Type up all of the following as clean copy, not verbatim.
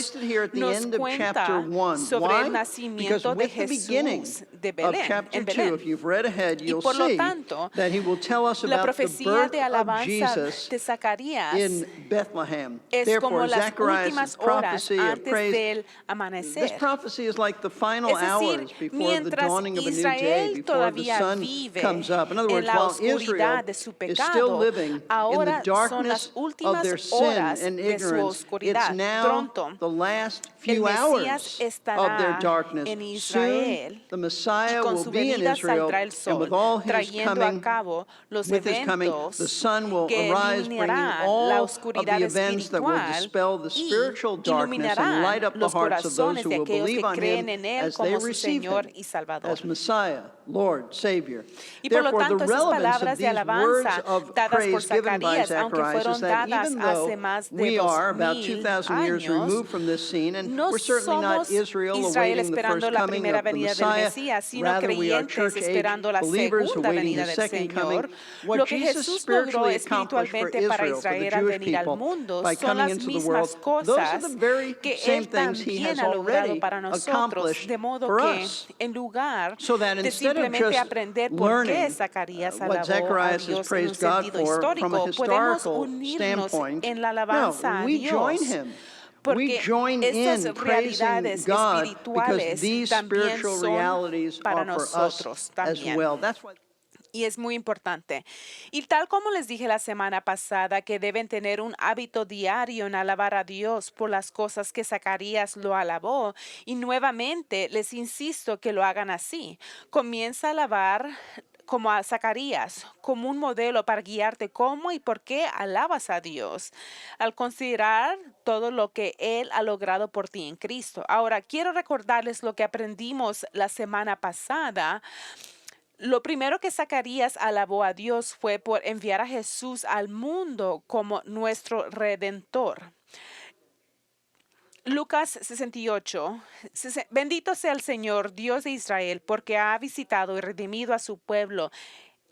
placed it here at the nos end of chapter cuenta 1. sobre Why? el Because nacimiento de with the Jesús. beginning de of Belén, chapter en 2, Belén. if you've read ahead, you'll por lo see tanto, that he will tell us La about the profecía birth de of alabanza Jesus de Zacarías in Bethlehem. es como Therefore, las Zacharias' últimas horas prophecy of antes praise, del this amanecer. prophecy is like the final Es decir, hours before the mientras dawning of a new day, Israel before the todavía sun vive comes up. In other en words, la while Israel oscuridad de su is still pecado, living in the ahora son las darkness of últimas their sin horas and de su ignorance, it's oscuridad. now Pronto, the last el few Mesías hours of their estará darkness. en Soon, Israel the y Messiah con will su be in venida Israel, saldrá el and sol, with all his trayendo a coming, cabo los with his coming, the eventos sun will que arise, bringing eliminarán la all of oscuridad the events that will espiritual dispel the y spiritual darkness and iluminarán light up the los hearts of those corazones who de will aquellos believe que on him creen en Él as they como su receive Señor him y Salvador. as Messiah, Lord, Savior. Y por lo Therefore, the tanto, esas relevance of palabras de these words alabanza of dadas por praise given by Zacarías, aunque Zacharias is fueron that dadas even hace though más de we are about 2000 2,000 years años, removed from this scene, and no we're certainly not somos Israel Israel awaiting the esperando first la coming primera of the venida del Messiah, Mesías, sino rather we are creyentes church-age esperando la believers segunda awaiting venida his del second coming. Señor. What Lo que Jesus Jesús logró spiritually accomplished for espiritualmente para Israel, for the Israel al Jewish venir al people, mundo by son coming las into the world, mismas those are the cosas very que same Él things he también has ha logrado already para nosotros, accomplished de modo for que us. en lugar So that de instead of simplemente just aprender por qué learning Zacarías what alabó a Zacharias has Dios en un praised God sentido for from a histórico, podemos historical unirnos standpoint, en la no, alabanza a we join Dios. him. We Porque join estas in praising realidades God because espirituales these también spiritual son realities para are for us nosotros as también. well. That's why Y es muy importante. Y tal como les dije la semana pasada, que deben tener un hábito diario en alabar a Dios por las cosas que Zacarías lo alabó. Y nuevamente les insisto que lo hagan así. Comienza a alabar como a Zacarías, como un modelo para guiarte cómo y por qué alabas a Dios, al considerar todo lo que Él ha logrado por ti en Cristo. Ahora, quiero recordarles lo que aprendimos la semana pasada. Lo primero que Zacarías alabó a Dios fue por enviar a Jesús al mundo como nuestro redentor. Lucas 68. Bendito sea el Señor, Dios de Israel, porque ha visitado y redimido a su pueblo.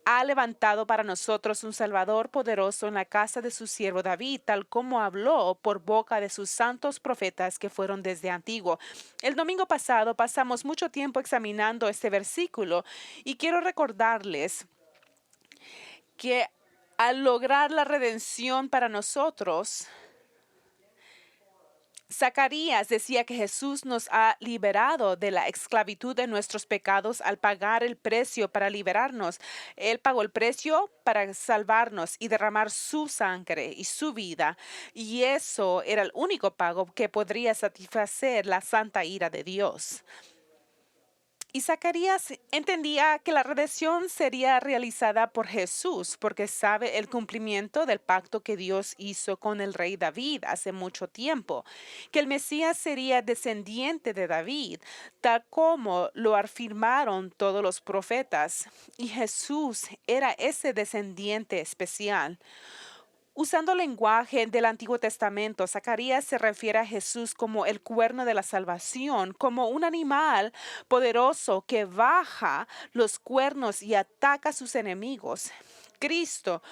Ha levantado para nosotros un Salvador poderoso en la casa de su siervo David, tal como habló por boca de sus santos profetas que fueron desde antiguo. El domingo pasado pasamos mucho tiempo examinando este versículo y quiero recordarles que al lograr la redención para nosotros, Zacarías decía que Jesús nos ha liberado de la esclavitud de nuestros pecados al pagar el precio para liberarnos. Él pagó el precio para salvarnos y derramar su sangre y su vida. Y eso era el único pago que podría satisfacer la santa ira de Dios. Y Zacarías entendía que la redención sería realizada por Jesús, porque sabe el cumplimiento del pacto que Dios hizo con el rey David hace mucho tiempo, que el Mesías sería descendiente de David, tal como lo afirmaron todos los profetas, y Jesús era ese descendiente especial. Usando el lenguaje del Antiguo Testamento, Zacarías se refiere a Jesús como el cuerno de la salvación, como un animal poderoso que baja los cuernos y ataca a sus enemigos. Cristo,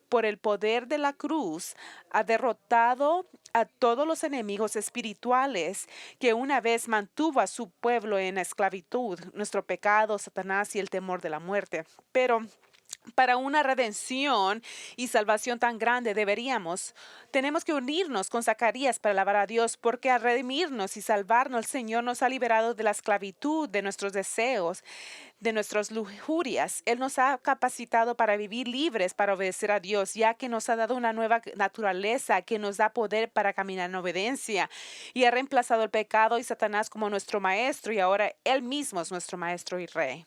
por el poder de la cruz, ha derrotado a todos los enemigos espirituales que una vez mantuvo a su pueblo en esclavitud, nuestro pecado, Satanás y el temor de la muerte. Pero para una redención y salvación tan grande tenemos que unirnos con Zacarías para alabar a Dios, porque al redimirnos y salvarnos, el Señor nos ha liberado de la esclavitud, de nuestros deseos, de nuestras lujurias. Él nos ha capacitado para vivir libres, para obedecer a Dios, ya que nos ha dado una nueva naturaleza que nos da poder para caminar en obediencia, y ha reemplazado el pecado y Satanás como nuestro maestro, y ahora Él mismo es nuestro maestro y rey.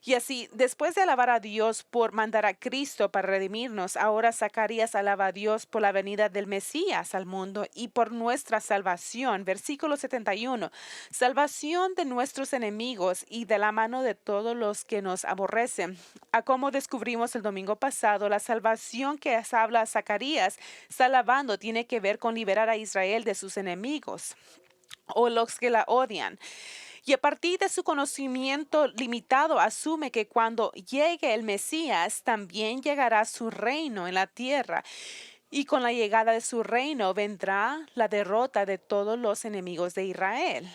Y así, después de alabar a Dios por mandar a Cristo para redimirnos, ahora Zacarías alaba a Dios por la venida del Mesías al mundo y por nuestra salvación. Versículo 71. Salvación de nuestros enemigos y de la mano de todos los que nos aborrecen. A como descubrimos el domingo pasado, la salvación que habla Zacarías está alabando tiene que ver con liberar a Israel de sus enemigos o los que la odian. Y a partir de su conocimiento limitado, asume que cuando llegue el Mesías, también llegará su reino en la tierra. Y con la llegada de su reino vendrá la derrota de todos los enemigos de Israel.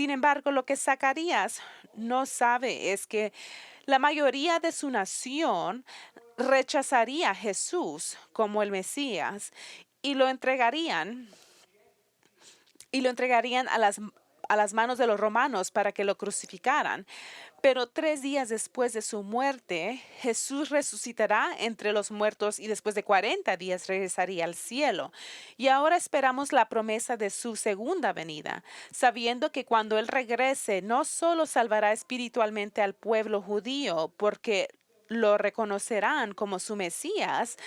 Sin embargo, lo que Zacarías no sabe es que la mayoría de su nación rechazaría a Jesús como el Mesías y lo entregarían a las manos de los romanos para que lo crucificaran. Pero 3 días después de su muerte, Jesús resucitará entre los muertos y después de 40 días regresaría al cielo. Y ahora esperamos la promesa de su segunda venida, sabiendo que cuando Él regrese, no solo salvará espiritualmente al pueblo judío, porque lo reconocerán como su Mesías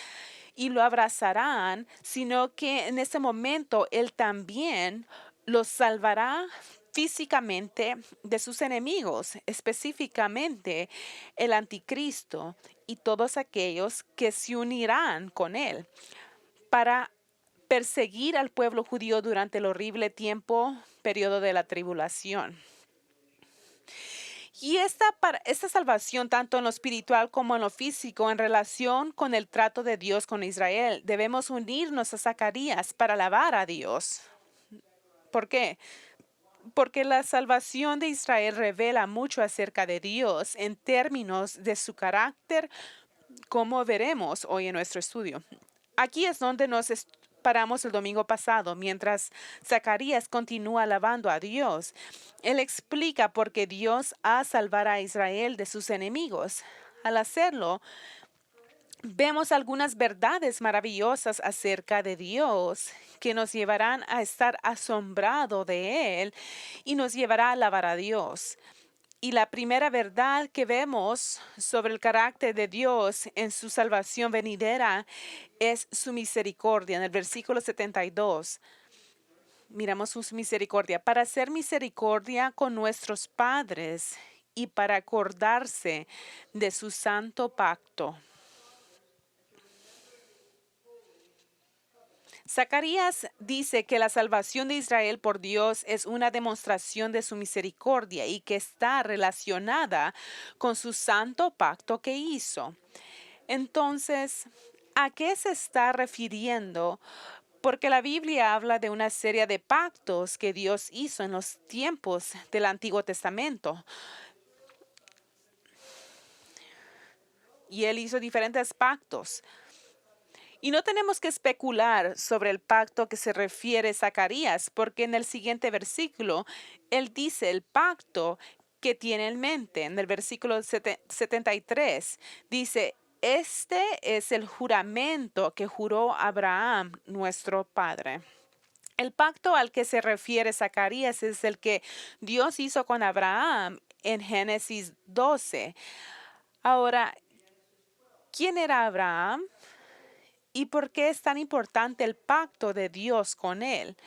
y lo abrazarán, sino que en ese momento Él también los salvará físicamente de sus enemigos, específicamente el anticristo y todos aquellos que se unirán con él para perseguir al pueblo judío durante el horrible periodo de la tribulación. Y esta salvación, tanto en lo espiritual como en lo físico, en relación con el trato de Dios con Israel, debemos unirnos a Zacarías para alabar a Dios. ¿Por qué? Porque la salvación de Israel revela mucho acerca de Dios en términos de su carácter, como veremos hoy en nuestro estudio. Aquí es donde nos paramos el domingo pasado, mientras Zacarías continúa alabando a Dios. Él explica por qué Dios ha de salvar a Israel de sus enemigos. Al hacerlo, vemos algunas verdades maravillosas acerca de Dios que nos llevarán a estar asombrados de Él y nos llevará a alabar a Dios. Y la primera verdad que vemos sobre el carácter de Dios en su salvación venidera es su misericordia. En el versículo 72, miramos su misericordia. Para hacer misericordia con nuestros padres y para acordarse de su santo pacto. Zacarías dice que la salvación de Israel por Dios es una demostración de su misericordia y que está relacionada con su santo pacto que hizo. Entonces, ¿a qué se está refiriendo? Porque la Biblia habla de una serie de pactos que Dios hizo en los tiempos del Antiguo Testamento. Y Él hizo diferentes pactos. Y no tenemos que especular sobre el pacto que se refiere Zacarías, porque en el siguiente versículo, él dice el pacto que tiene en mente. En el versículo 73, dice, este es el juramento que juró Abraham, nuestro padre. El pacto al que se refiere Zacarías es el que Dios hizo con Abraham en Génesis 12. Ahora, ¿quién era Abraham? ¿Y por qué es tan importante el pacto de Dios con él?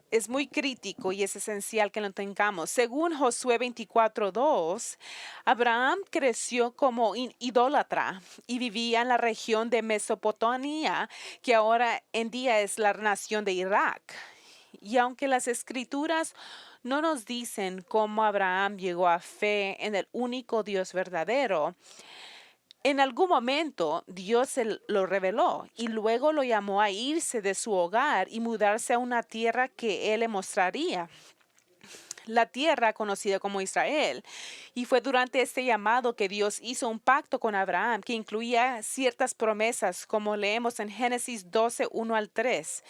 Es muy crítico y es esencial que lo tengamos. Según Josué 24:2, Abraham creció como idólatra y vivía en la región de Mesopotamia, que ahora en día es la nación de Irak. Y aunque las escrituras no nos dicen cómo Abraham llegó a fe en el único Dios verdadero, en algún momento Dios se lo reveló y luego lo llamó a irse de su hogar y mudarse a una tierra que Él le mostraría, la tierra conocida como Israel. Y fue durante este llamado que Dios hizo un pacto con Abraham que incluía ciertas promesas, como leemos en Génesis 12:1-3.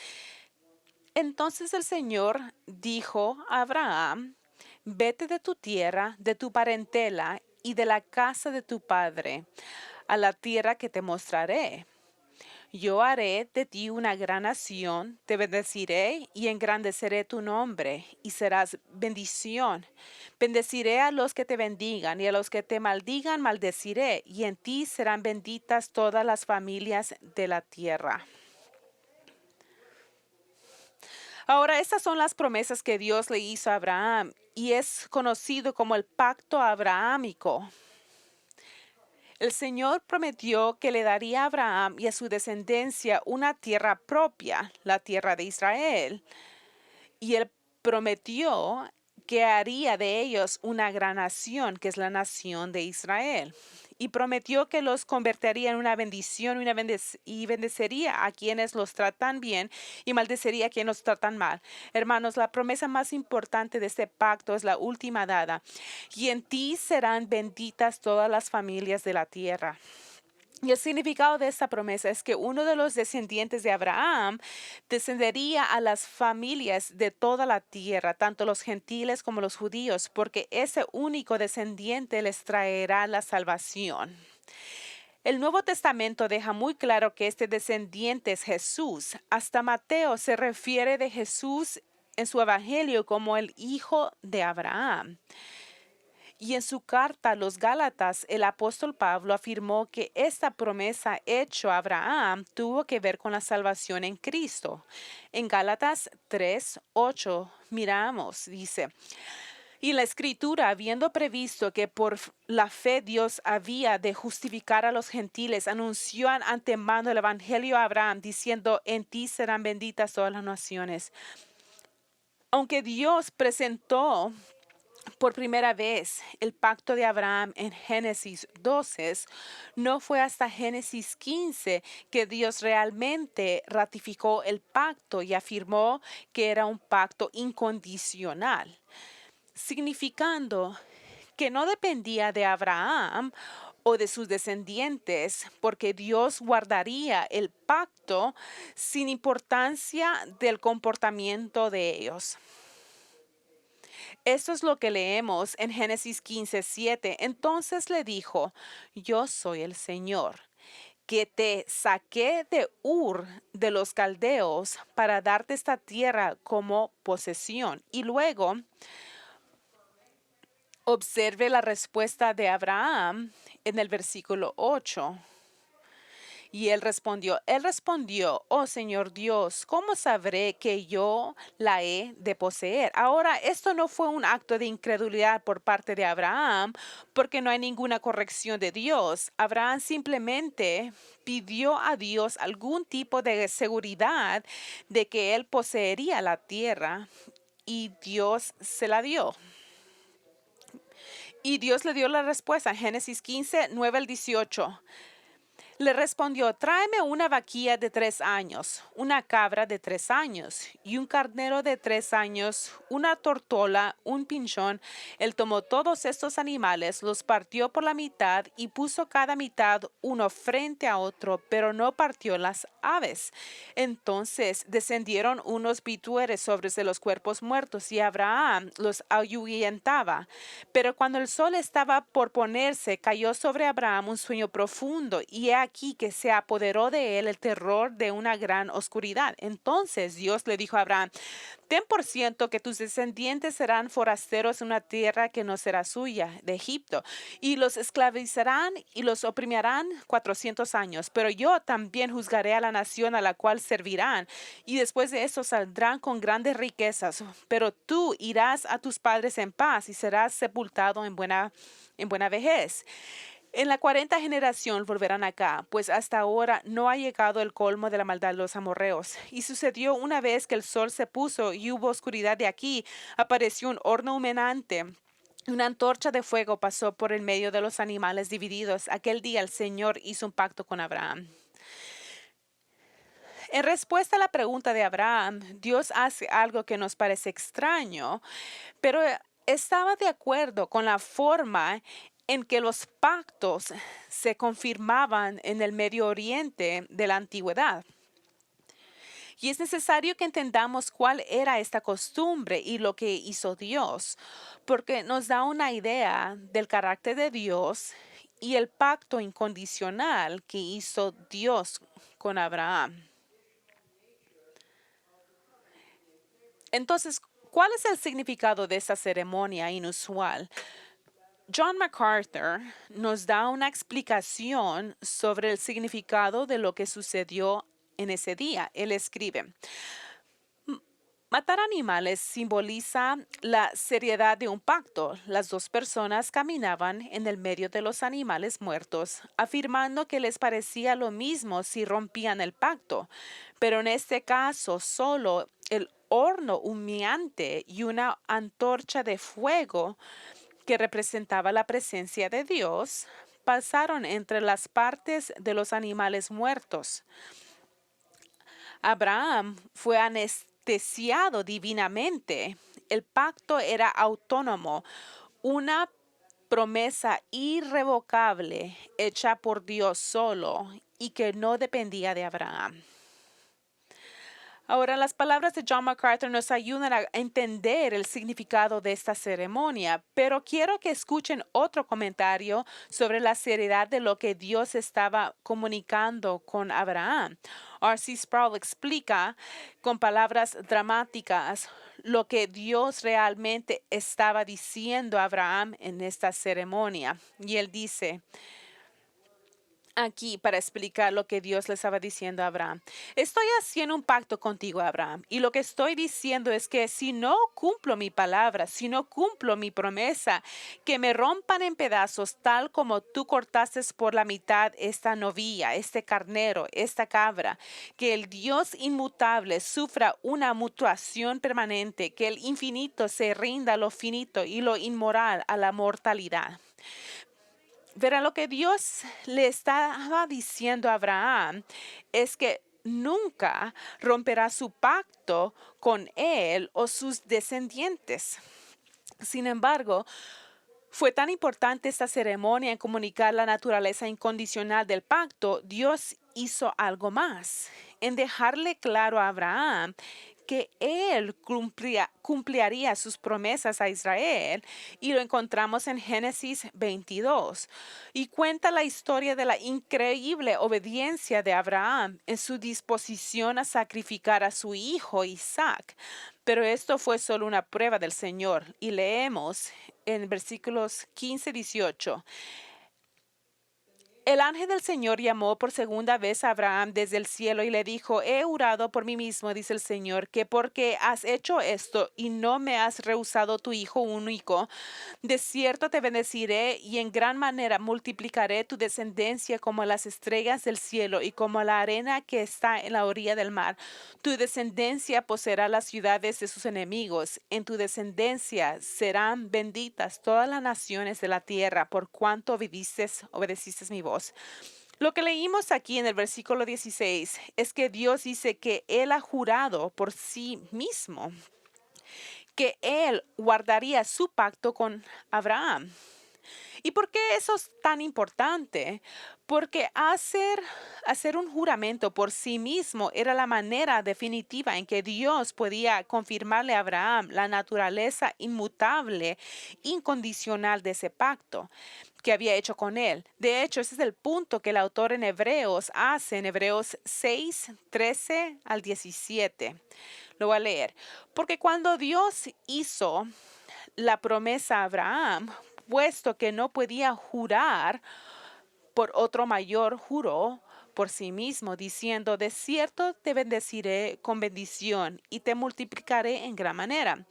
Entonces el Señor dijo a Abraham, vete de tu tierra, de tu parentela y de la casa de tu padre, a la tierra que te mostraré. Yo haré de ti una gran nación, te bendeciré y engrandeceré tu nombre, y serás bendición. Bendeciré a los que te bendigan, y a los que te maldigan maldeciré, y en ti serán benditas todas las familias de la tierra. Ahora, estas son las promesas que Dios le hizo a Abraham, y es conocido como el pacto abrahámico. El Señor prometió que le daría a Abraham y a su descendencia una tierra propia, la tierra de Israel. Y Él prometió que haría de ellos una gran nación, que es la nación de Israel. y prometió que los convertiría en una bendición y bendecería a quienes los tratan bien y maldecería a quienes los tratan mal. Hermanos, la promesa más importante de este pacto es la última dada. Y en ti serán benditas todas las familias de la tierra. Y el significado de esta promesa es que uno de los descendientes de Abraham descendería a las familias de toda la tierra, tanto los gentiles como los judíos, porque ese único descendiente les traerá la salvación. El Nuevo Testamento deja muy claro que este descendiente es Jesús. Hasta Mateo se refiere de Jesús en su evangelio como el hijo de Abraham. Y en su carta a los Gálatas, el apóstol Pablo afirmó que esta promesa hecha a Abraham tuvo que ver con la salvación en Cristo. En Gálatas 3:8 miramos, dice, y la Escritura, habiendo previsto que por la fe Dios había de justificar a los gentiles, anunció antemano el evangelio a Abraham, diciendo, en ti serán benditas todas las naciones. Aunque Dios presentó por primera vez el pacto de Abraham en Génesis 12, no fue hasta Génesis 15 que Dios realmente ratificó el pacto y afirmó que era un pacto incondicional, significando que no dependía de Abraham o de sus descendientes, porque Dios guardaría el pacto sin importancia del comportamiento de ellos. Esto es lo que leemos en Génesis 15:7. Entonces le dijo, yo soy el Señor, que te saqué de Ur de los Caldeos para darte esta tierra como posesión. Y luego observe la respuesta de Abraham en el versículo 8. Y él respondió, oh Señor Dios, ¿cómo sabré que yo la he de poseer? Ahora, esto no fue un acto de incredulidad por parte de Abraham, porque no hay ninguna corrección de Dios. Abraham simplemente pidió a Dios algún tipo de seguridad de que él poseería la tierra y Dios se la dio. Y Dios le dio la respuesta. Génesis 15:9-18. Le respondió, tráeme una vaquilla de 3 años, una cabra de 3 años y un carnero de 3 años, una tortola, un pinchón. Él tomó todos estos animales, los partió por la mitad y puso cada mitad uno frente a otro, pero no partió las aves. Entonces descendieron unos vitueres sobre los cuerpos muertos y Abraham los ahuyentaba. Pero cuando el sol estaba por ponerse, cayó sobre Abraham un sueño profundo y he aquí que se apoderó de él el terror de una gran oscuridad. Entonces Dios le dijo a Abraham, ten por cierto que tus descendientes serán forasteros en una tierra que no será suya, de Egipto, y los esclavizarán y los oprimirán 400 años. Pero yo también juzgaré a la nación a la cual servirán, y después de eso saldrán con grandes riquezas. Pero tú irás a tus padres en paz y serás sepultado en buena vejez. En la 40 generación volverán acá, pues hasta ahora no ha llegado el colmo de la maldad de los amorreos. Y sucedió una vez que el sol se puso y hubo oscuridad de aquí, apareció un horno humeante. Una antorcha de fuego pasó por el medio de los animales divididos. Aquel día el Señor hizo un pacto con Abraham. En respuesta a la pregunta de Abraham, Dios hace algo que nos parece extraño, pero estaba de acuerdo con la forma en que los pactos se confirmaban en el Medio Oriente de la antigüedad. Y es necesario que entendamos cuál era esta costumbre y lo que hizo Dios, porque nos da una idea del carácter de Dios y el pacto incondicional que hizo Dios con Abraham. Entonces, ¿cuál es el significado de esta ceremonia inusual? John MacArthur nos da una explicación sobre el significado de lo que sucedió en ese día. Él escribe, matar animales simboliza la seriedad de un pacto. Las dos personas caminaban en el medio de los animales muertos, afirmando que les parecía lo mismo si rompían el pacto. Pero en este caso, solo el horno humeante y una antorcha de fuego que representaba la presencia de Dios, pasaron entre las partes de los animales muertos. Abraham fue anestesiado divinamente. El pacto era autónomo, una promesa irrevocable hecha por Dios solo y que no dependía de Abraham. Ahora, las palabras de John MacArthur nos ayudan a entender el significado de esta ceremonia, pero quiero que escuchen otro comentario sobre la seriedad de lo que Dios estaba comunicando con Abraham. R.C. Sproul explica con palabras dramáticas lo que Dios realmente estaba diciendo a Abraham en esta ceremonia. Y él dice aquí para explicar lo que Dios le estaba diciendo a Abraham. Estoy haciendo un pacto contigo, Abraham, y lo que estoy diciendo es que si no cumplo mi palabra, si no cumplo mi promesa, que me rompan en pedazos tal como tú cortaste por la mitad esta novilla, este carnero, esta cabra, que el Dios inmutable sufra una mutación permanente, que el infinito se rinda a lo finito y lo inmoral a la mortalidad. Verá, lo que Dios le estaba diciendo a Abraham es que nunca romperá su pacto con él o sus descendientes. Sin embargo, fue tan importante esta ceremonia en comunicar la naturaleza incondicional del pacto, Dios hizo algo más, en dejarle claro a Abraham que él cumpliría sus promesas a Israel, y lo encontramos en Génesis 22. Y cuenta la historia de la increíble obediencia de Abraham en su disposición a sacrificar a su hijo Isaac. Pero esto fue solo una prueba del Señor. Y leemos en versículos 15-18. El ángel del Señor llamó por segunda vez a Abraham desde el cielo y le dijo: he jurado por mí mismo, dice el Señor, que porque has hecho esto y no me has rehusado tu hijo único, de cierto te bendeciré y en gran manera multiplicaré tu descendencia como las estrellas del cielo y como la arena que está en la orilla del mar. Tu descendencia poseerá las ciudades de sus enemigos. En tu descendencia serán benditas todas las naciones de la tierra, por cuanto obedeciste mi voz. Lo que leímos aquí en el versículo 16 es que Dios dice que Él ha jurado por sí mismo que Él guardaría su pacto con Abraham. ¿Y por qué eso es tan importante? Porque hacer un juramento por sí mismo era la manera definitiva en que Dios podía confirmarle a Abraham la naturaleza inmutable, incondicional de ese pacto que había hecho con él. De hecho, ese es el punto que el autor en Hebreos hace en Hebreos 6:13-17. Lo voy a leer. Porque cuando Dios hizo la promesa a Abraham, puesto que no podía jurar por otro mayor, juró por sí mismo, diciendo: de cierto te bendeciré con bendición y te multiplicaré en gran manera.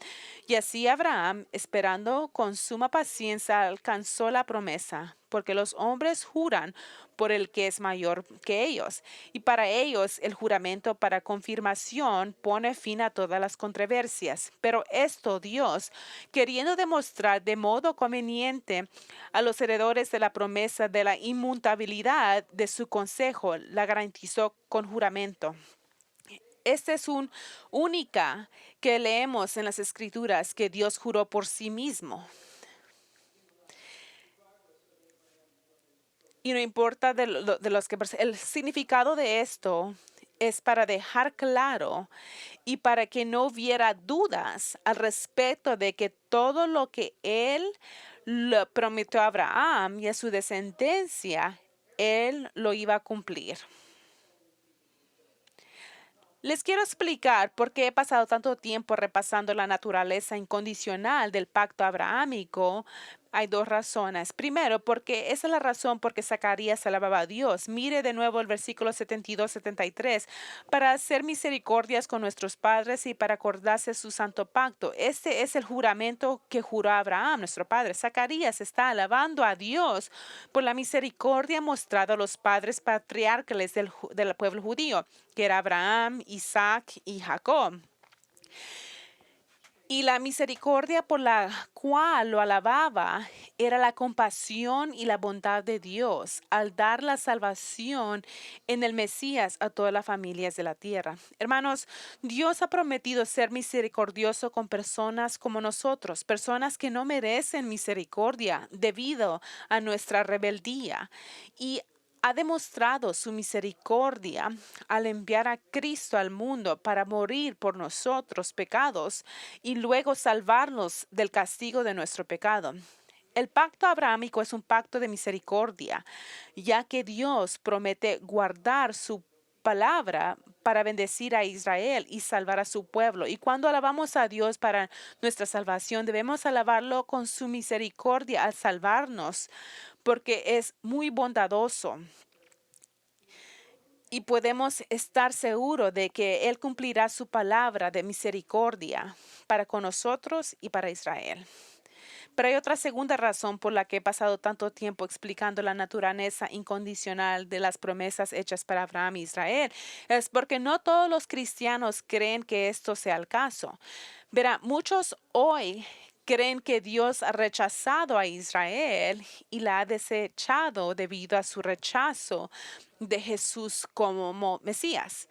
Y así Abraham, esperando con suma paciencia, alcanzó la promesa, porque los hombres juran por el que es mayor que ellos. Y para ellos el juramento para confirmación pone fin a todas las controversias. Pero esto Dios, queriendo demostrar de modo conveniente a los heredores de la promesa de la inmutabilidad de su consejo, la garantizó con juramento. Esta es una única que leemos en las Escrituras, que Dios juró por sí mismo. Y no importa de los que el significado de esto es para dejar claro y para que no hubiera dudas al respecto de que todo lo que Él le prometió a Abraham y a su descendencia, Él lo iba a cumplir. Les quiero explicar por qué he pasado tanto tiempo repasando la naturaleza incondicional del pacto abrahámico. Hay dos razones. Primero, porque esa es la razón por que Zacarías alababa a Dios. Mire de nuevo el versículo 72-73. Para hacer misericordias con nuestros padres y para acordarse su santo pacto. Este es el juramento que juró Abraham, nuestro padre. Zacarías está alabando a Dios por la misericordia mostrada a los padres patriarcales del pueblo judío, que era Abraham, Isaac y Jacob. Y la misericordia por la cual lo alababa era la compasión y la bondad de Dios al dar la salvación en el Mesías a todas las familias de la tierra. Hermanos, Dios ha prometido ser misericordioso con personas como nosotros, personas que no merecen misericordia debido a nuestra rebeldía. Y ha demostrado su misericordia al enviar a Cristo al mundo para morir por nosotros pecados y luego salvarnos del castigo de nuestro pecado. El pacto abrahámico es un pacto de misericordia, ya que Dios promete guardar su palabra para bendecir a Israel y salvar a su pueblo. Y cuando alabamos a Dios para nuestra salvación, debemos alabarlo con su misericordia al salvarnos, porque es muy bondadoso y podemos estar seguros de que Él cumplirá su palabra de misericordia para con nosotros y para Israel. Pero hay otra segunda razón por la que he pasado tanto tiempo explicando la naturaleza incondicional de las promesas hechas para Abraham y Israel. Es porque no todos los cristianos creen que esto sea el caso. Verá, muchos hoy creen que Dios ha rechazado a Israel y la ha desechado debido a su rechazo de Jesús como Mesías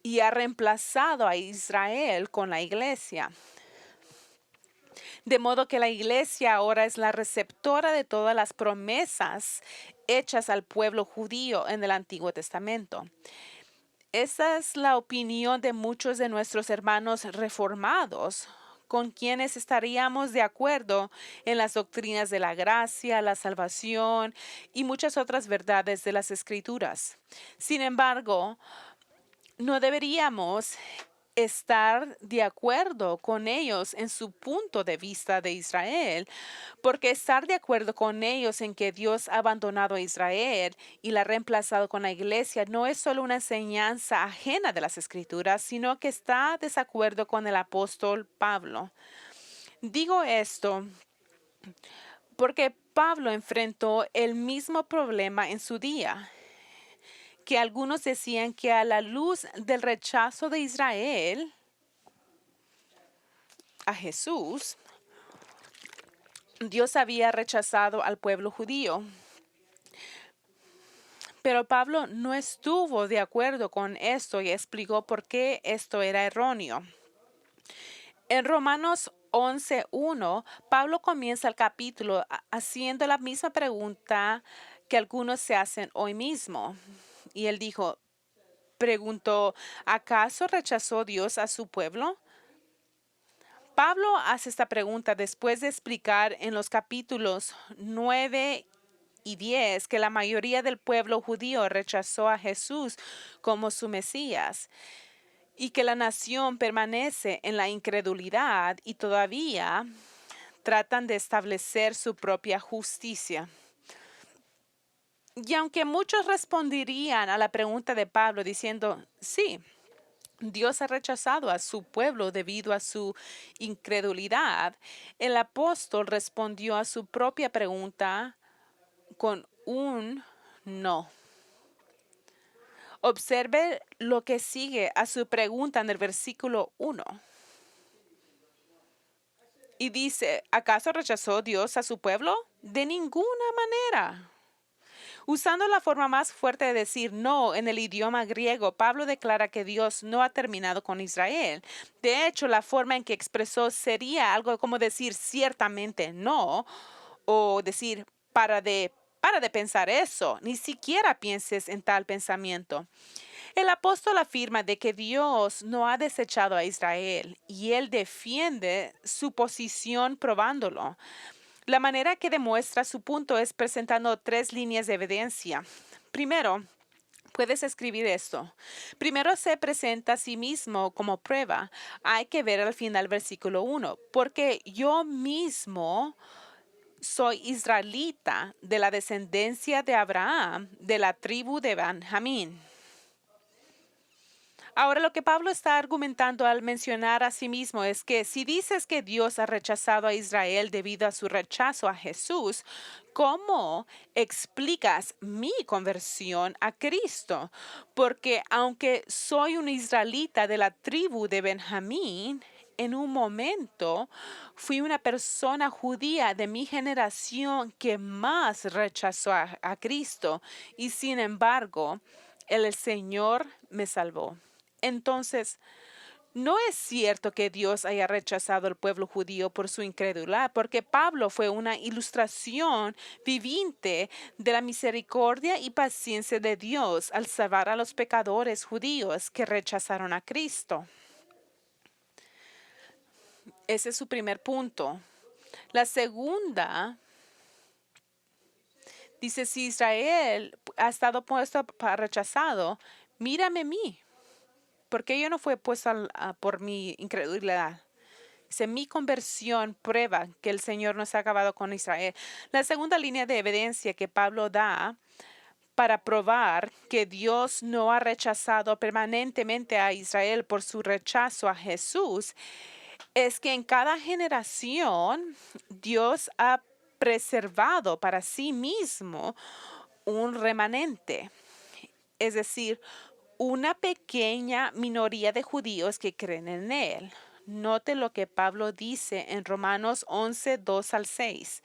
y ha reemplazado a Israel con la iglesia. De modo que la iglesia ahora es la receptora de todas las promesas hechas al pueblo judío en el Antiguo Testamento. Esa es la opinión de muchos de nuestros hermanos reformados, con quienes estaríamos de acuerdo en las doctrinas de la gracia, la salvación y muchas otras verdades de las Escrituras. Sin embargo, no deberíamos estar de acuerdo con ellos en su punto de vista de Israel, porque estar de acuerdo con ellos en que Dios ha abandonado a Israel y la ha reemplazado con la iglesia no es solo una enseñanza ajena de las Escrituras, sino que está de desacuerdo con el apóstol Pablo. Digo esto porque Pablo enfrentó el mismo problema en su día, que algunos decían que a la luz del rechazo de Israel a Jesús, Dios había rechazado al pueblo judío. Pero Pablo no estuvo de acuerdo con esto y explicó por qué esto era erróneo. En Romanos 11:1, Pablo comienza el capítulo haciendo la misma pregunta que algunos se hacen hoy mismo. Y él preguntó, ¿acaso rechazó Dios a su pueblo? Pablo hace esta pregunta después de explicar en los capítulos 9 y 10 que la mayoría del pueblo judío rechazó a Jesús como su Mesías y que la nación permanece en la incredulidad y todavía tratan de establecer su propia justicia. Y aunque muchos responderían a la pregunta de Pablo diciendo, sí, Dios ha rechazado a su pueblo debido a su incredulidad, el apóstol respondió a su propia pregunta con un no. Observe lo que sigue a su pregunta en el versículo 1. Y dice, ¿acaso rechazó Dios a su pueblo? De ninguna manera. Usando la forma más fuerte de decir no en el idioma griego, Pablo declara que Dios no ha terminado con Israel. De hecho, la forma en que expresó sería algo como decir ciertamente no o decir para de pensar eso, ni siquiera pienses en tal pensamiento. El apóstol afirma de que Dios no ha desechado a Israel y él defiende su posición probándolo. La manera que demuestra su punto es presentando 3 líneas de evidencia. Primero, puedes escribir esto. Primero se presenta a sí mismo como prueba. Hay que ver al final versículo 1. Porque yo mismo soy israelita de la descendencia de Abraham, de la tribu de Benjamín. Ahora, lo que Pablo está argumentando al mencionar a sí mismo es que si dices que Dios ha rechazado a Israel debido a su rechazo a Jesús, ¿cómo explicas mi conversión a Cristo? Porque aunque soy un israelita de la tribu de Benjamín, en un momento fui una persona judía de mi generación que más rechazó a Cristo y sin embargo el Señor me salvó. Entonces, no es cierto que Dios haya rechazado al pueblo judío por su incredulidad, porque Pablo fue una ilustración viviente de la misericordia y paciencia de Dios al salvar a los pecadores judíos que rechazaron a Cristo. Ese es su primer punto. La segunda dice, si Israel ha estado puesto para rechazado, mírame a mí. Porque yo no fui puesto por mi incredulidad. Dice, mi conversión prueba que el Señor no se ha acabado con Israel. La segunda línea de evidencia que Pablo da para probar que Dios no ha rechazado permanentemente a Israel por su rechazo a Jesús es que en cada generación Dios ha preservado para sí mismo un remanente. Es decir, una pequeña minoría de judíos que creen en él. Note lo que Pablo dice en Romanos 11, 2 al 6.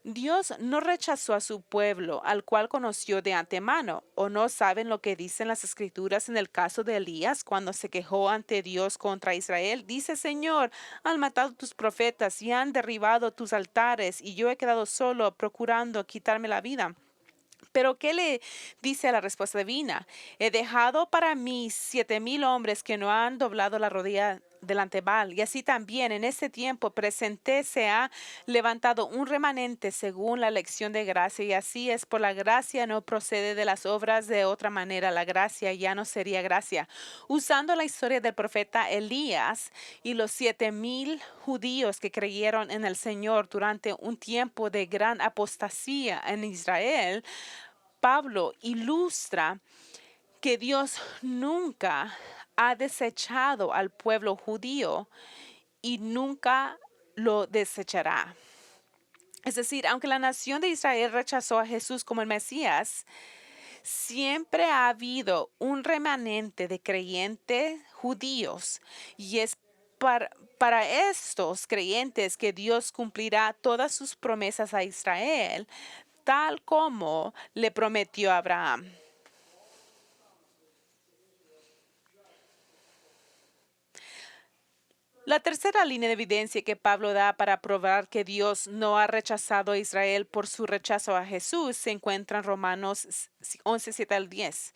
Dios no rechazó a su pueblo, al cual conoció de antemano, o no saben lo que dicen las escrituras en el caso de Elías cuando se quejó ante Dios contra Israel. Dice, Señor, han matado tus profetas y han derribado tus altares, y yo he quedado solo procurando quitarme la vida. Pero ¿qué le dice a la respuesta divina? He dejado para mí 7,000 hombres que no han doblado la rodilla delante de Baal. Y así también en este tiempo presente se ha levantado un remanente según la elección de gracia. Y así es, por la gracia no procede de las obras de otra manera. La gracia ya no sería gracia. Usando la historia del profeta Elías y los 7,000 judíos que creyeron en el Señor durante un tiempo de gran apostasía en Israel, Pablo ilustra que Dios nunca ha desechado al pueblo judío y nunca lo desechará. Es decir, aunque la nación de Israel rechazó a Jesús como el Mesías, siempre ha habido un remanente de creyentes judíos y es para estos creyentes que Dios cumplirá todas sus promesas a Israel, tal como le prometió a Abraham. La tercera línea de evidencia que Pablo da para probar que Dios no ha rechazado a Israel por su rechazo a Jesús se encuentra en Romanos 11, 7 al 10.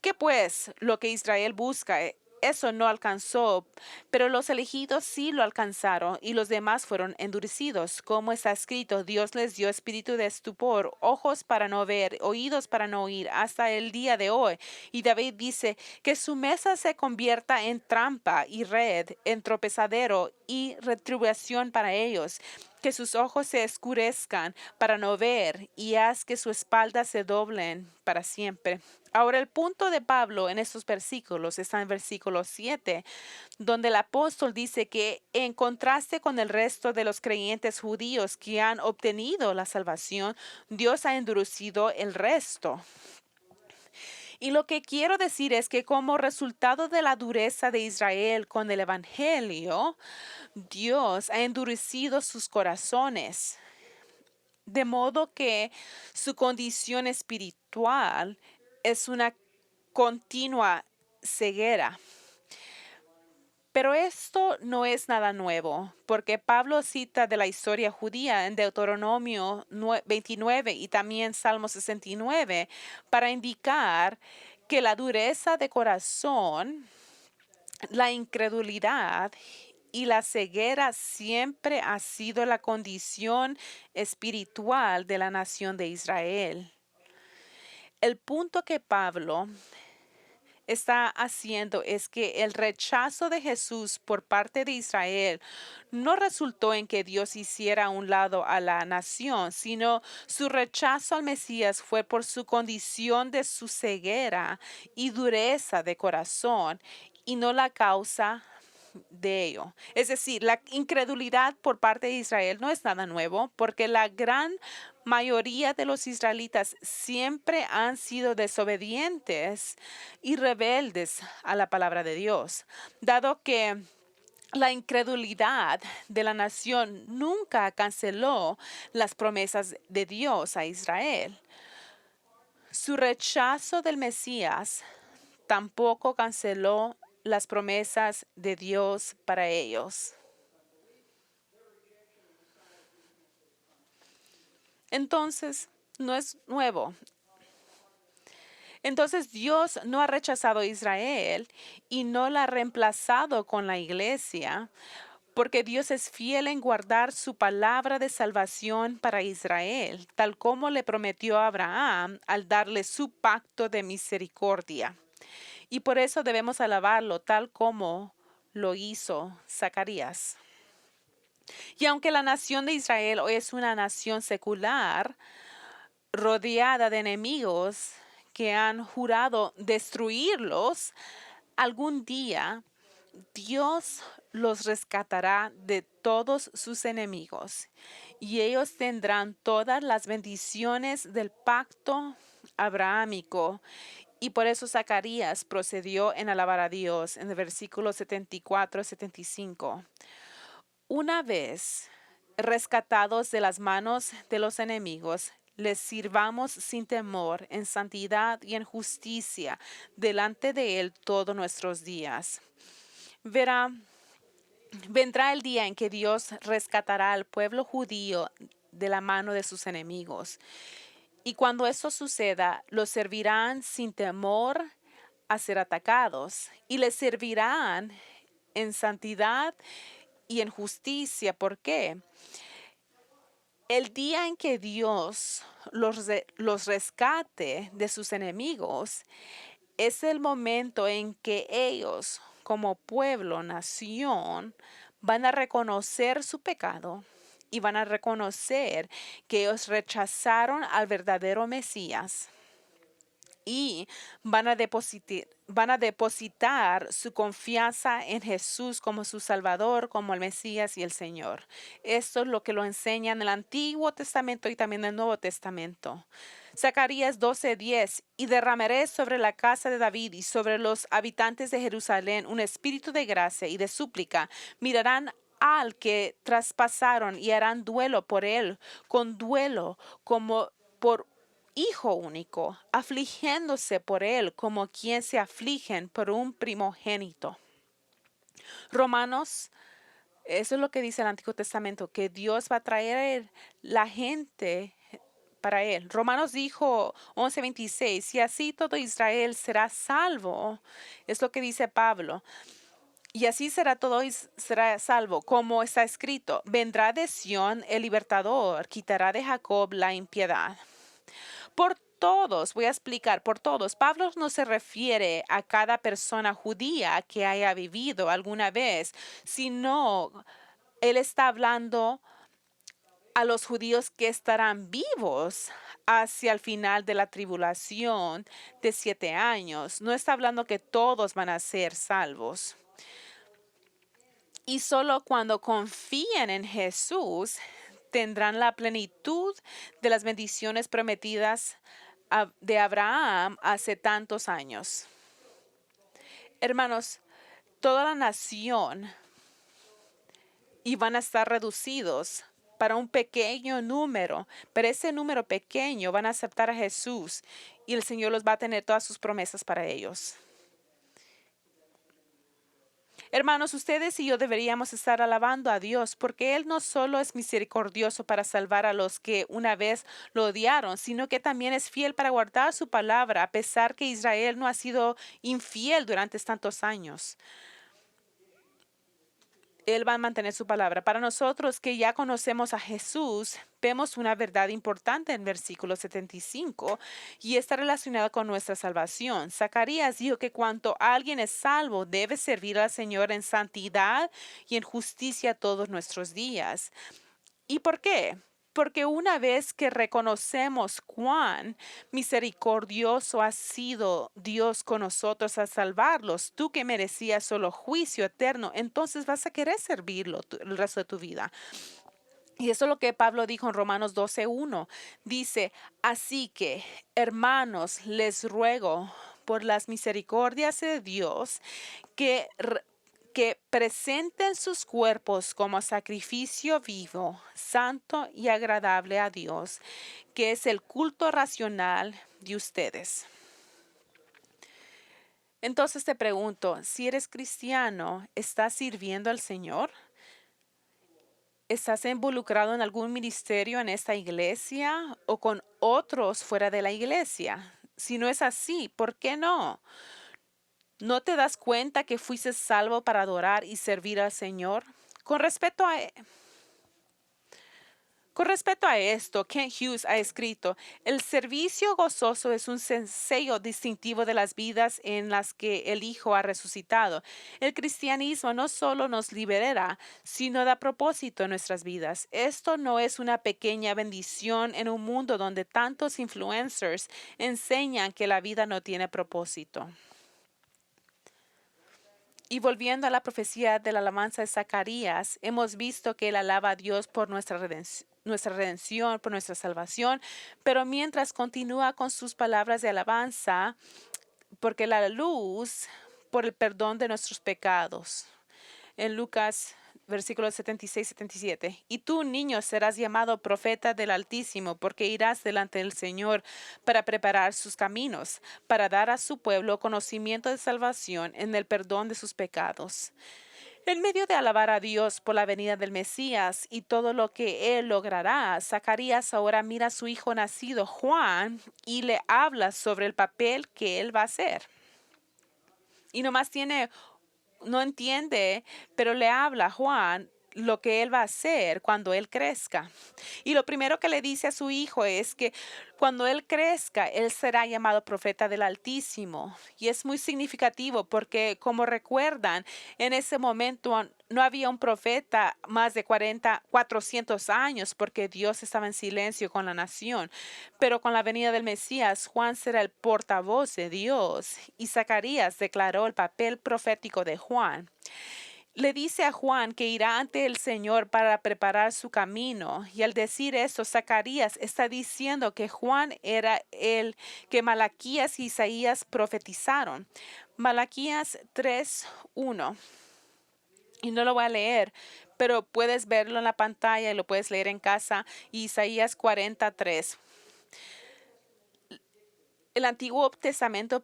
¿Qué pues? Lo que Israel busca, eso no alcanzó, pero los elegidos sí lo alcanzaron y los demás fueron endurecidos. Como está escrito, Dios les dio espíritu de estupor, ojos para no ver, oídos para no oír, hasta el día de hoy. Y David dice que su mesa se convierta en trampa y red, en tropezadero y retribución para ellos. Que sus ojos se oscurezcan para no ver y haz que su espalda se doblen para siempre. Ahora el punto de Pablo en estos versículos está en versículo 7, donde el apóstol dice que en contraste con el resto de los creyentes judíos que han obtenido la salvación, Dios ha endurecido el resto. Y lo que quiero decir es que como resultado de la dureza de Israel con el Evangelio, Dios ha endurecido sus corazones, de modo que su condición espiritual es una continua ceguera. Pero esto no es nada nuevo, porque Pablo cita de la historia judía en Deuteronomio 29 y también Salmo 69 para indicar que la dureza de corazón, la incredulidad y la ceguera siempre ha sido la condición espiritual de la nación de Israel. El punto que Pablo está haciendo es que el rechazo de Jesús por parte de Israel no resultó en que Dios hiciera a un lado a la nación, sino su rechazo al Mesías fue por su condición de su ceguera y dureza de corazón y no la causa de ello. Es decir, la incredulidad por parte de Israel no es nada nuevo, porque la gran mayoría de los israelitas siempre han sido desobedientes y rebeldes a la palabra de Dios, dado que La incredulidad de la nación nunca canceló las promesas de Dios a Israel. Su rechazo del Mesías tampoco canceló las promesas de Dios para ellos. Entonces, no es nuevo. Entonces Dios no ha rechazado a Israel y no la ha reemplazado con la iglesia, porque Dios es fiel en guardar su palabra de salvación para Israel, tal como le prometió a Abraham al darle su pacto de misericordia. Y por eso debemos alabarlo tal como lo hizo Zacarías. Y aunque la nación de Israel hoy es una nación secular, rodeada de enemigos que han jurado destruirlos, algún día Dios los rescatará de todos sus enemigos y ellos tendrán todas las bendiciones del pacto abrahámico. Y por eso Zacarías procedió en alabar a Dios en el versículo 74-75. Una vez rescatados de las manos de los enemigos, les sirvamos sin temor, en santidad y en justicia, delante de Él todos nuestros días. Vendrá el día en que Dios rescatará al pueblo judío de la mano de sus enemigos. Y cuando eso suceda, los servirán sin temor a ser atacados y les servirán en santidad y en justicia. ¿Por qué? El día en que Dios los rescate de sus enemigos es el momento en que ellos, como pueblo, nación, van a reconocer su pecado y van a reconocer que ellos rechazaron al verdadero Mesías y van a depositar su confianza en Jesús como su Salvador, como el Mesías y el Señor. Esto es lo que lo enseña en el Antiguo Testamento y también en el Nuevo Testamento. Zacarías 12:10, y derramaré sobre la casa de David y sobre los habitantes de Jerusalén un espíritu de gracia y de súplica. Mirarán al que traspasaron y harán duelo por él, con duelo como por hijo único, afligiéndose por él como quien se afligen por un primogénito. Romanos, eso es lo que dice el Antiguo Testamento, que Dios va a traer la gente para él. Romanos dijo 11:26, y así todo Israel será salvo. Es lo que dice Pablo. Y así será será salvo, como está escrito, vendrá de Sión el libertador, quitará de Jacob la impiedad. Por todos, voy a explicar, por todos. Pablo no se refiere a cada persona judía que haya vivido alguna vez, sino él está hablando a los judíos que estarán vivos hacia el final de la tribulación de 7 años. No está hablando que todos van a ser salvos. Y solo cuando confíen en Jesús tendrán la plenitud de las bendiciones prometidas de Abraham hace tantos años. Hermanos, toda la nación iban a estar reducidos para un pequeño número, pero ese número pequeño van a aceptar a Jesús y el Señor los va a tener todas sus promesas para ellos. Hermanos, ustedes y yo deberíamos estar alabando a Dios porque Él no solo es misericordioso para salvar a los que una vez lo odiaron, sino que también es fiel para guardar su palabra, a pesar que Israel no ha sido infiel durante tantos años. Él va a mantener su palabra. Para nosotros que ya conocemos a Jesús, vemos una verdad importante en versículo 75 y está relacionada con nuestra salvación. Zacarías dijo que cuando alguien es salvo, debe servir al Señor en santidad y en justicia todos nuestros días. ¿Y por qué? Porque una vez que reconocemos cuán misericordioso ha sido Dios con nosotros al salvarlos, tú que merecías solo juicio eterno, entonces vas a querer servirlo el resto de tu vida. Y eso es lo que Pablo dijo en Romanos 12:1. Dice, así que, hermanos, les ruego por las misericordias de Dios que que presenten sus cuerpos como sacrificio vivo, santo y agradable a Dios, que es el culto racional de ustedes. Entonces te pregunto, si eres cristiano, ¿estás sirviendo al Señor? ¿Estás involucrado en algún ministerio en esta iglesia o con otros fuera de la iglesia? Si no es así, ¿por qué no? ¿No te das cuenta que fuiste salvo para adorar y servir al Señor? Con respecto a, con respecto a esto, Kent Hughes ha escrito, el servicio gozoso es un sello distintivo de las vidas en las que el Hijo ha resucitado. El cristianismo no solo nos libera, sino da propósito en nuestras vidas. Esto no es una pequeña bendición en un mundo donde tantos influencers enseñan que la vida no tiene propósito. Y volviendo a la profecía de la alabanza de Zacarías, hemos visto que él alaba a Dios por nuestra redención, por nuestra salvación, pero mientras continúa con sus palabras de alabanza, porque la luz por el perdón de nuestros pecados. En Lucas versículos 76-77. Y tú, niño, serás llamado profeta del Altísimo, porque irás delante del Señor para preparar sus caminos, para dar a su pueblo conocimiento de salvación en el perdón de sus pecados. En medio de alabar a Dios por la venida del Mesías y todo lo que él logrará, Zacarías ahora mira a su hijo nacido, Juan, y le habla sobre el papel que él va a hacer. Y nomás no entiende, pero le habla a Juan lo que él va a hacer cuando él crezca. Y lo primero que le dice a su hijo es que cuando él crezca, él será llamado profeta del Altísimo. Y es muy significativo porque, como recuerdan, en ese momento no había un profeta más de 400 años porque Dios estaba en silencio con la nación. Pero con la venida del Mesías, Juan será el portavoz de Dios y Zacarías declaró el papel profético de Juan. Le dice a Juan que irá ante el Señor para preparar su camino. Y al decir esto, Zacarías está diciendo que Juan era el que Malaquías y Isaías profetizaron. Malaquías 3:1. Y no lo voy a leer, pero puedes verlo en la pantalla y lo puedes leer en casa. Isaías 43. El Antiguo Testamento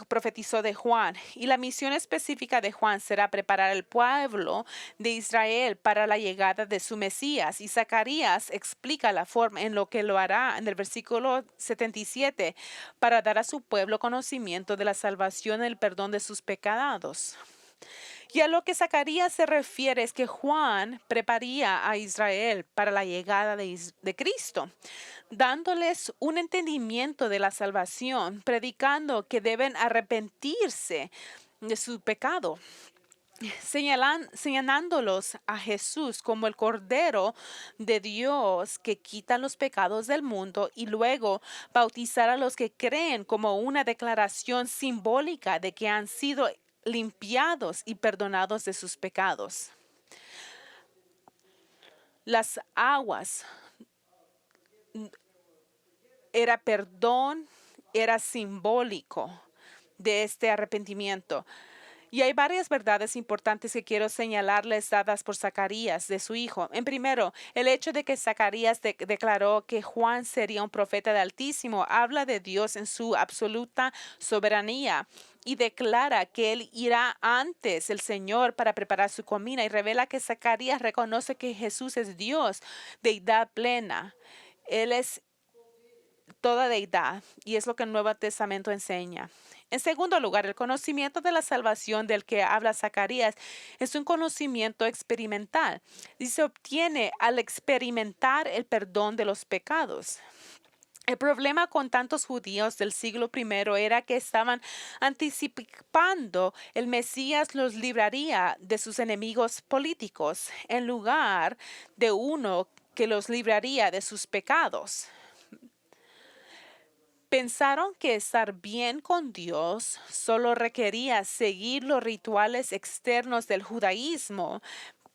profetizó de Juan, y la misión específica de Juan será preparar al pueblo de Israel para la llegada de su Mesías. Y Zacarías explica la forma en lo que lo hará en el versículo 77 para dar a su pueblo conocimiento de la salvación y el perdón de sus pecados. Y a lo que Zacarías se refiere es que Juan prepararía a Israel para la llegada de Cristo, dándoles un entendimiento de la salvación, predicando que deben arrepentirse de su pecado, señalándolos a Jesús como el Cordero de Dios que quita los pecados del mundo, y luego bautizar a los que creen como una declaración simbólica de que han sido limpiados y perdonados de sus pecados. Las aguas era perdón, era simbólico de este arrepentimiento. Y hay varias verdades importantes que quiero señalarles dadas por Zacarías de su hijo. En primero, el hecho de que Zacarías declaró que Juan sería un profeta del Altísimo habla de Dios en su absoluta soberanía y declara que él irá antes el Señor para preparar su comida, y revela que Zacarías reconoce que Jesús es Dios, deidad plena. Él es toda deidad, y es lo que el Nuevo Testamento enseña. En segundo lugar, el conocimiento de la salvación del que habla Zacarías es un conocimiento experimental y se obtiene al experimentar el perdón de los pecados. El problema con tantos judíos del siglo I era que estaban anticipando el Mesías los libraría de sus enemigos políticos en lugar de uno que los libraría de sus pecados. Pensaron que estar bien con Dios solo requería seguir los rituales externos del judaísmo,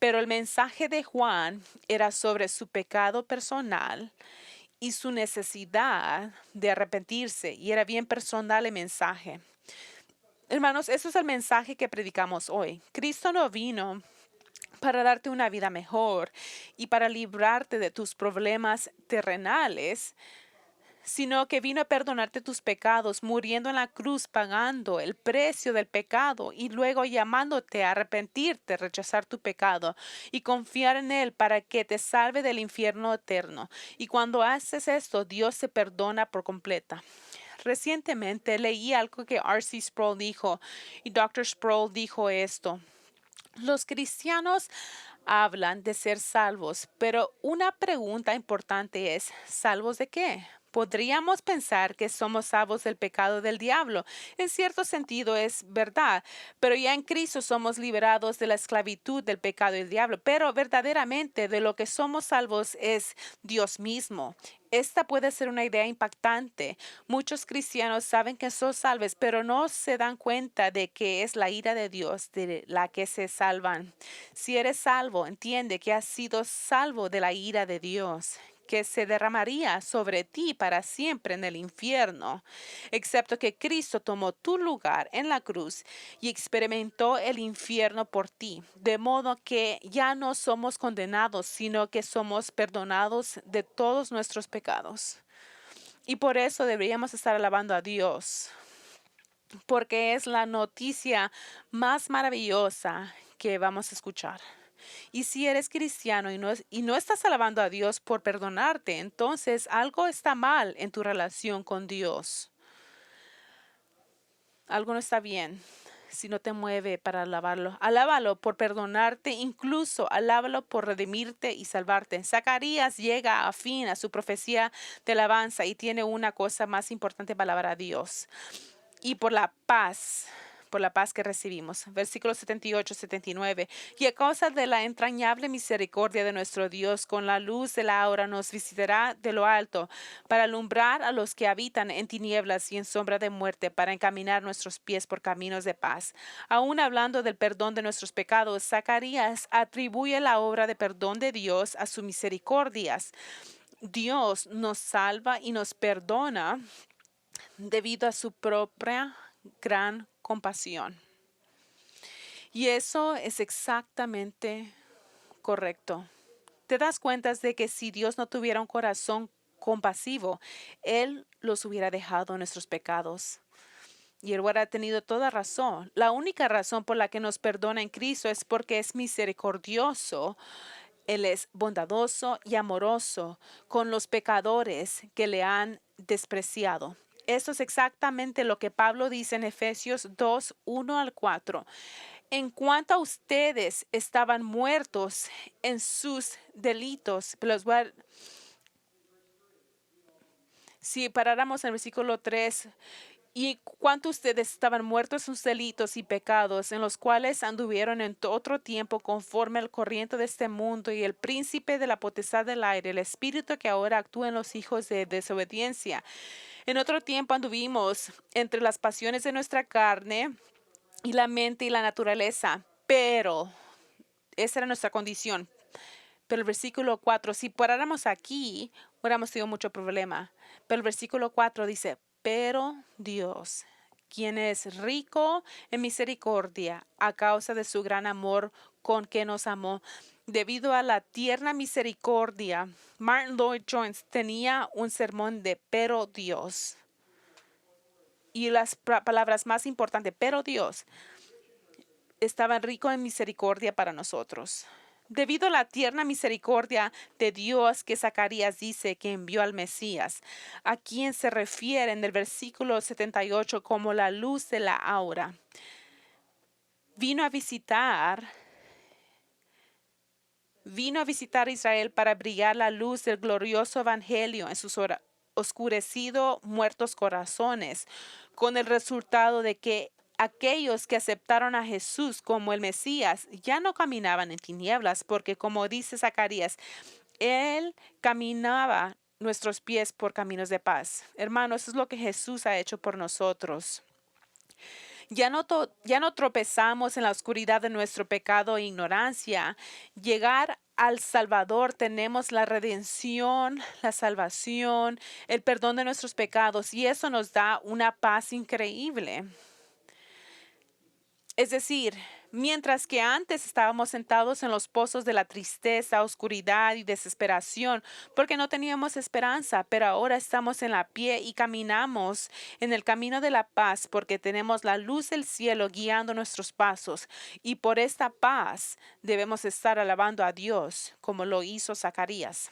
pero el mensaje de Juan era sobre su pecado personal y su necesidad de arrepentirse, y era bien personal el mensaje. Hermanos, eso es el mensaje que predicamos hoy. Cristo no vino para darte una vida mejor y para librarte de tus problemas terrenales, sino que vino a perdonarte tus pecados, muriendo en la cruz, pagando el precio del pecado y luego llamándote a arrepentirte, rechazar tu pecado y confiar en Él para que te salve del infierno eterno. Y cuando haces esto, Dios se perdona por completa. Recientemente leí algo que R.C. Sproul dijo y Dr. Sproul dijo esto. Los cristianos hablan de ser salvos, pero una pregunta importante es, ¿salvos de qué? Podríamos pensar que somos salvos del pecado del diablo. En cierto sentido es verdad, pero ya en Cristo somos liberados de la esclavitud del pecado y del diablo. Pero verdaderamente de lo que somos salvos es Dios mismo. Esta puede ser una idea impactante. Muchos cristianos saben que son salvos, pero no se dan cuenta de que es la ira de Dios de la que se salvan. Si eres salvo, entiende que has sido salvo de la ira de Dios, que se derramaría sobre ti para siempre en el infierno, excepto que Cristo tomó tu lugar en la cruz y experimentó el infierno por ti, de modo que ya no somos condenados, sino que somos perdonados de todos nuestros pecados. Y por eso deberíamos estar alabando a Dios, porque es la noticia más maravillosa que vamos a escuchar. Y si eres cristiano y no estás alabando a Dios por perdonarte, entonces algo está mal en tu relación con Dios. Algo no está bien si no te mueve para alabarlo. Alábalo por perdonarte, incluso alábalo por redimirte y salvarte. Zacarías llega a fin a su profecía de alabanza y tiene una cosa más importante para alabar a Dios. Y por la paz que recibimos. Versículos 78, 79. Y a causa de la entrañable misericordia de nuestro Dios, con la luz de la aurora nos visitará de lo alto, para alumbrar a los que habitan en tinieblas y en sombra de muerte, para encaminar nuestros pies por caminos de paz. Aún hablando del perdón de nuestros pecados, Zacarías atribuye la obra de perdón de Dios a sus misericordias. Dios nos salva y nos perdona debido a su propia gran compasión. Y eso es exactamente correcto. Te das cuenta de que si Dios no tuviera un corazón compasivo, Él los hubiera dejado en nuestros pecados. Y Él hubiera tenido toda razón. La única razón por la que nos perdona en Cristo es porque es misericordioso. Él es bondadoso y amoroso con los pecadores que le han despreciado. Eso es exactamente lo que Pablo dice en Efesios 2, 1 al 4. En cuanto a ustedes estaban muertos en sus delitos, si paráramos en el versículo 3, y cuánto ustedes estaban muertos en sus delitos y pecados, en los cuales anduvieron en otro tiempo conforme al corriente de este mundo y el príncipe de la potestad del aire, el espíritu que ahora actúa en los hijos de desobediencia. En otro tiempo anduvimos entre las pasiones de nuestra carne y la mente y la naturaleza, pero esa era nuestra condición. Pero el versículo 4, si paráramos aquí, hubiéramos tenido mucho problema. Pero el versículo 4 dice, pero Dios, quien es rico en misericordia, a causa de su gran amor con que nos amó, debido a la tierna misericordia, Martin Lloyd Jones tenía un sermón de pero Dios. Y las palabras más importantes, pero Dios, estaba rico en misericordia para nosotros. Debido a la tierna misericordia de Dios que Zacarías dice que envió al Mesías, a quien se refiere en el versículo 78 como la luz de la aurora. Vino a visitar a Israel para brillar la luz del glorioso evangelio en sus oscurecidos muertos corazones, con el resultado de que aquellos que aceptaron a Jesús como el Mesías ya no caminaban en tinieblas, porque como dice Zacarías, Él caminaba nuestros pies por caminos de paz. Hermanos, eso es lo que Jesús ha hecho por nosotros. Ya no tropezamos en la oscuridad de nuestro pecado e ignorancia. Llegar al Salvador tenemos la redención, la salvación, el perdón de nuestros pecados y eso nos da una paz increíble. Es decir, mientras que antes estábamos sentados en los pozos de la tristeza, oscuridad y desesperación, porque no teníamos esperanza, pero ahora estamos en la pie y caminamos en el camino de la paz, porque tenemos la luz del cielo guiando nuestros pasos, y por esta paz debemos estar alabando a Dios, como lo hizo Zacarías.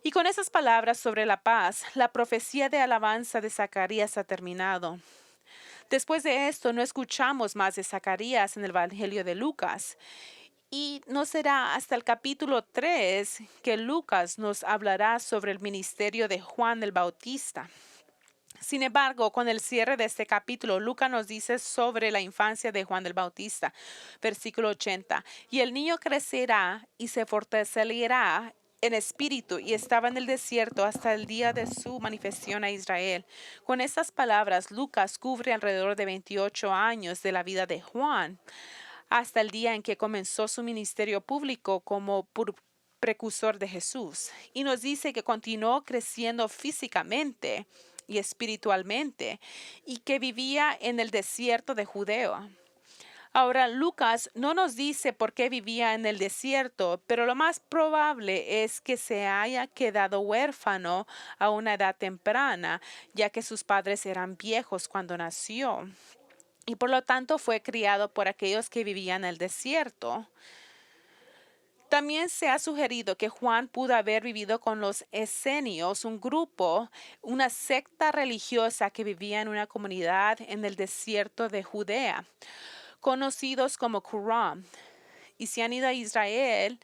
Y con esas palabras sobre la paz, la profecía de alabanza de Zacarías ha terminado. Después de esto, no escuchamos más de Zacarías en el Evangelio de Lucas. Y no será hasta el capítulo 3 que Lucas nos hablará sobre el ministerio de Juan el Bautista. Sin embargo, con el cierre de este capítulo, Lucas nos dice sobre la infancia de Juan el Bautista, versículo 80. Y el niño crecerá y se fortalecerá en espíritu y estaba en el desierto hasta el día de su manifestación a Israel. Con estas palabras, Lucas cubre alrededor de 28 años de la vida de Juan, hasta el día en que comenzó su ministerio público como precursor de Jesús. Y nos dice que continuó creciendo físicamente y espiritualmente y que vivía en el desierto de Judea. Ahora, Lucas no nos dice por qué vivía en el desierto, pero lo más probable es que se haya quedado huérfano a una edad temprana, ya que sus padres eran viejos cuando nació, y por lo tanto fue criado por aquellos que vivían en el desierto. También se ha sugerido que Juan pudo haber vivido con los esenios, un grupo, una secta religiosa que vivía en una comunidad en el desierto de Judea, conocidos como Qumran. Y si han ido a Israel,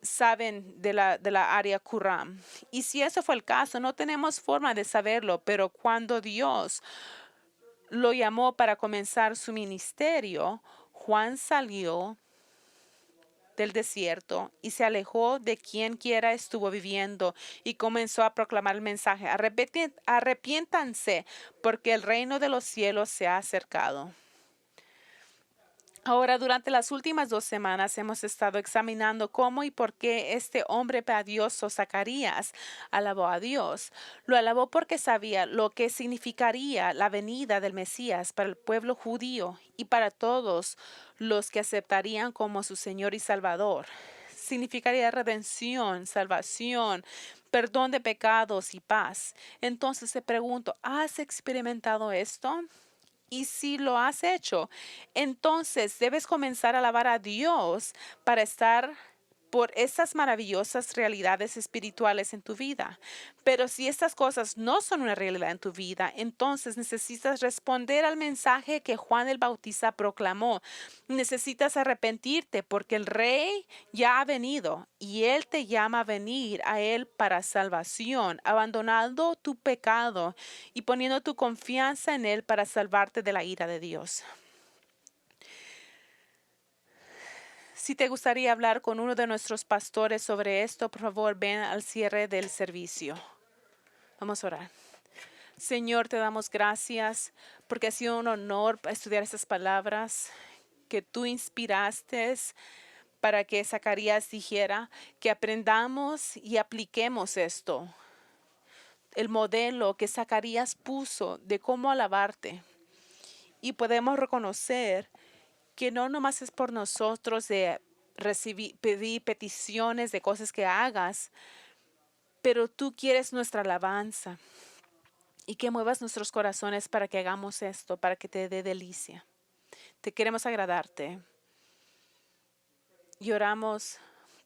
saben de la área Qumran. Y si eso fue el caso, no tenemos forma de saberlo, pero cuando Dios lo llamó para comenzar su ministerio, Juan salió del desierto y se alejó de quien quiera estuvo viviendo y comenzó a proclamar el mensaje: arrepiéntanse porque el reino de los cielos se ha acercado. Ahora, durante las últimas 2 semanas hemos estado examinando cómo y por qué este hombre piadoso, Zacarías, alabó a Dios. Lo alabó porque sabía lo que significaría la venida del Mesías para el pueblo judío y para todos los que aceptarían como su Señor y Salvador. Significaría redención, salvación, perdón de pecados y paz. Entonces te pregunto, ¿has experimentado esto? Y si lo has hecho, entonces debes comenzar a alabar a Dios para estar por estas maravillosas realidades espirituales en tu vida. Pero si estas cosas no son una realidad en tu vida, entonces necesitas responder al mensaje que Juan el Bautista proclamó. Necesitas arrepentirte porque el Rey ya ha venido y Él te llama a venir a Él para salvación, abandonando tu pecado y poniendo tu confianza en Él para salvarte de la ira de Dios. Si te gustaría hablar con uno de nuestros pastores sobre esto, por favor, ven al cierre del servicio. Vamos a orar. Señor, te damos gracias porque ha sido un honor estudiar estas palabras que tú inspiraste para que Zacarías dijera que aprendamos y apliquemos esto. El modelo que Zacarías puso de cómo alabarte. Y podemos reconocer que no nomás es por nosotros de pedir peticiones de cosas que hagas, pero tú quieres nuestra alabanza y que muevas nuestros corazones para que hagamos esto, para que te dé delicia. Te queremos agradarte. Y oramos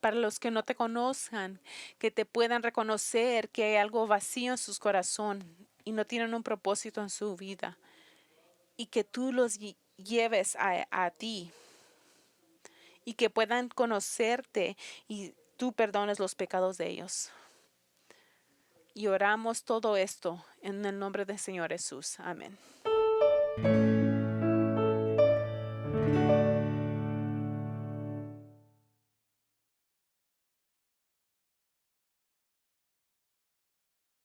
para los que no te conozcan, que te puedan reconocer que hay algo vacío en sus corazones y no tienen un propósito en su vida, y que tú los lleves a ti y que puedan conocerte y tú perdones los pecados de ellos. Y oramos todo esto en el nombre del Señor Jesús. Amén.